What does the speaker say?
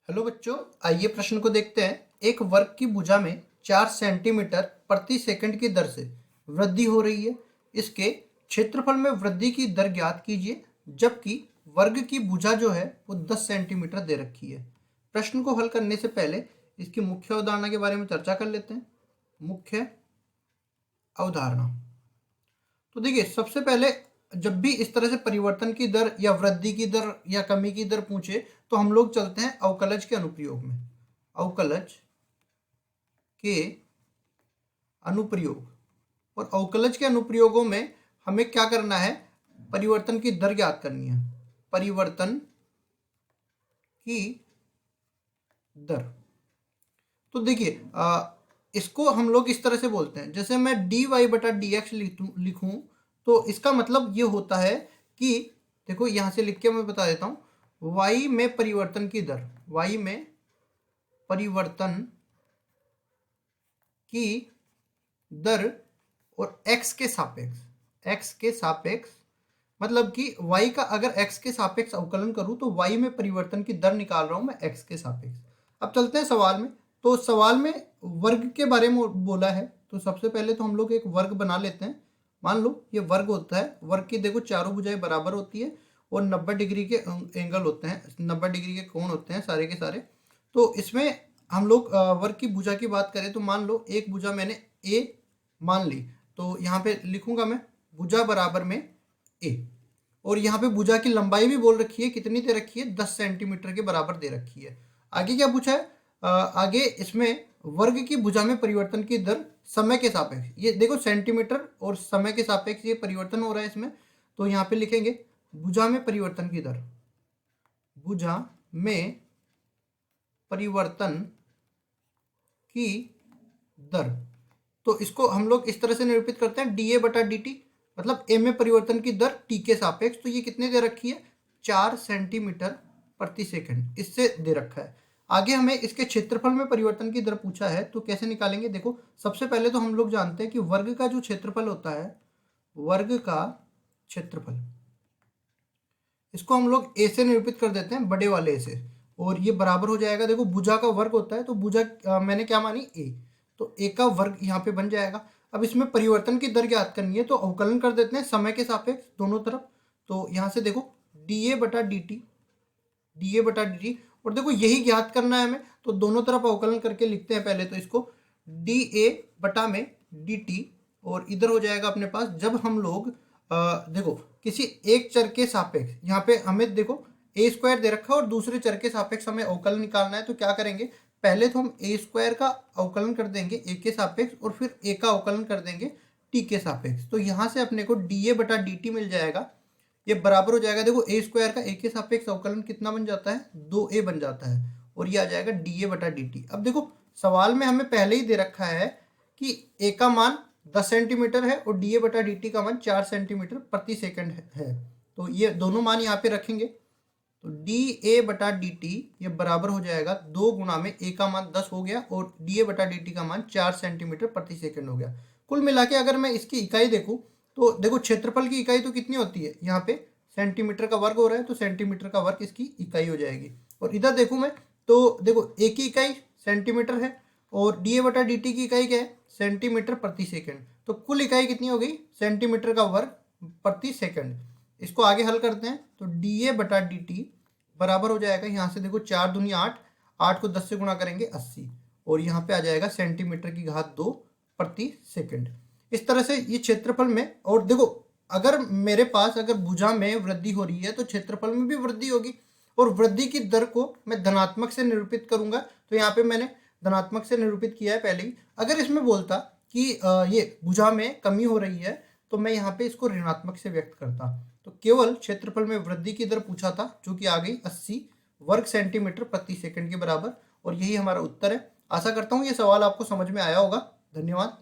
Hello बच्चों, आइए प्रश्न को देखते हैं। एक वर्ग की भुजा में 4 सेंटीमीटर प्रति सेकंड की दर से वृद्धि हो रही है। इसके क्षेत्रफल में वृद्धि की दर ज्ञात कीजिए, जबकि वर्ग की भुजा जो है वो 10 सेंटीमीटर दे रखी है। प्रश्न को हल करने से पहले इसकी मुख्य अवधारणा के बारे में चर्चा कर लेते हैं। मुख्य अवधारणा तो देखिए, सबसे पहले जब भी इस तरह से परिवर्तन की दर या वृद्धि की दर या कमी की दर पूछे तो हम लोग चलते हैं अवकलज के अनुप्रयोग में। अवकलज के अनुप्रयोग और अवकलज के अनुप्रयोगों में हमें क्या करना है? परिवर्तन की दर ज्ञात करनी है। परिवर्तन की दर तो देखिए, इसको हम लोग इस तरह से बोलते हैं, जैसे मैं dy/dx लिखूं तो इसका मतलब ये होता है कि देखो, यहां से लिख के मैं बता देता हूं। y में परिवर्तन की दर, y में परिवर्तन की दर और x के सापेक्ष मतलब कि y का अगर x के सापेक्ष अवकलन करूं तो y में परिवर्तन की दर निकाल रहा हूं मैं x के सापेक्ष। अब चलते हैं सवाल में। तो सवाल में वर्ग के बारे में बोला है, तो सबसे पहले तो हम लोग एक वर्ग बना लेते हैं। मान लो ये वर्ग होता है। वर्ग की देखो चारों भुजाएं बराबर होती है और 90 डिग्री के एंगल होते हैं, 90 डिग्री के कोण होते हैं सारे के सारे। तो इसमें हम लोग वर्ग की भुजा की बात करें तो मान लो एक भुजा मैंने a मान ली, तो यहाँ पे लिखूंगा मैं भुजा बराबर में a। और यहाँ पे भुजा की लंबाई भी बोल रखी है, कितनी दे रखी है? 10 सेंटीमीटर के बराबर दे रखी है। आगे क्या पूछा है? आगे इसमें वर्ग की भुजा में परिवर्तन की दर समय के सापेक्ष, ये देखो सेंटीमीटर और समय के सापेक्ष ये परिवर्तन हो रहा है इसमें। तो यहाँ पे लिखेंगे भुजा में परिवर्तन की दर, भुजा में परिवर्तन की दर। तो इसको हम लोग इस तरह से निरूपित करते हैं dA/dt, मतलब a में परिवर्तन की दर t के सापेक्ष। तो ये कितने दे रखी है? 4 सेंटीमीटर प्रति सेकंड, इससे दे रखा है। आगे हमें इसके क्षेत्रफल में परिवर्तन की दर पूछा है, तो कैसे निकालेंगे? देखो, सबसे पहले तो हम लोग जानते हैं कि वर्ग का जो क्षेत्रफल होता है, वर्ग का क्षेत्रफल, इसको हम लोग a से निरूपित कर देते हैं, बड़े वाले a से। और ये बराबर हो जाएगा, देखो भुजा का वर्ग होता है तो भुजा मैंने क्या मानी? a, तो a का वर्ग यहाँ पे बन जाएगा। अब इसमें परिवर्तन की दर ज्ञात करनी है, तो अवकलन कर देते हैं समय के सापेक्ष दोनों तरफ। तो यहाँ से देखो dA/dt, और देखो यही ज्ञात करना है हमें, तो दोनों तरफ अवकलन करके लिखते हैं पहले तो इसको dA/dt। और इधर हो जाएगा अपने पास, जब हम लोग देखो किसी एक चर के सापेक्ष, यहाँ पे हमें देखो a² दे रखा है और दूसरे चर के सापेक्ष हमें अवकलन निकालना है। तो क्या करेंगे? पहले तो हम a² का अवकलन कर देंगे a के सापेक्ष और फिर a का अवकलन कर देंगे t के सापेक्ष। तो यहाँ से अपने को dA/dt मिल जाएगा। ये बराबर हो जाएगा, देखो a² का a के सापेक्ष अवकलन कितना बन जाता है? 2a बन जाता है, और ये आ जाएगा dA/dt। अब देखो सवाल में हमें पहले ही दे रखा है कि a का मान 10 सेंटीमीटर है और dA/dt का मान 4 सेंटीमीटर प्रति सेकंड है। तो ये दोनों मान यहाँ पे रखेंगे, तो dA/dt ये बराबर हो जाएगा 2 गुणा में a का मान 10 हो गया और dA/dt का मान 4 सेंटीमीटर प्रति सेकंड हो गया। कुल मिला के अगर मैं इसकी इकाई देखूँ तो देखो क्षेत्रफल की इकाई तो कितनी होती है? यहाँ पे सेंटीमीटर का वर्ग हो रहा है, तो सेंटीमीटर का वर्ग इसकी इकाई हो जाएगी। और इधर देखूँ मैं तो देखो a की इकाई सेंटीमीटर है और dA/dt की इकाई क्या है? सेंटीमीटर प्रति सेकंड। तो कुल इकाई कितनी हो गई? सेंटीमीटर का वर्ग प्रति सेकंड। इसको आगे हल करते हैं, तो dA/dt बराबर हो जाएगा, यहाँ से देखो 4 दूनी 8, 8 को 10 से गुणा करेंगे 80, और यहाँ पे आ जाएगा सेंटीमीटर की घात 2 प्रति सेकंड। इस तरह से ये क्षेत्रफल में, और देखो अगर मेरे पास अगर भुजा में वृद्धि हो रही है तो क्षेत्रफल में भी वृद्धि होगी, और वृद्धि की दर को मैं धनात्मक से निरूपित करूंगा। तो यहाँ पे मैंने धनात्मक से निरूपित किया है पहले ही। अगर इसमें बोलता कि ये भुजा में कमी हो रही है तो मैं यहाँ पे इसको ऋणात्मक से व्यक्त करता। तो केवल क्षेत्रफल में वृद्धि की दर पूछा था, जो कि आ गई 80 वर्ग सेंटीमीटर प्रति सेकंड के बराबर, और यही हमारा उत्तर है। आशा करता हूँ ये सवाल आपको समझ में आया होगा। धन्यवाद।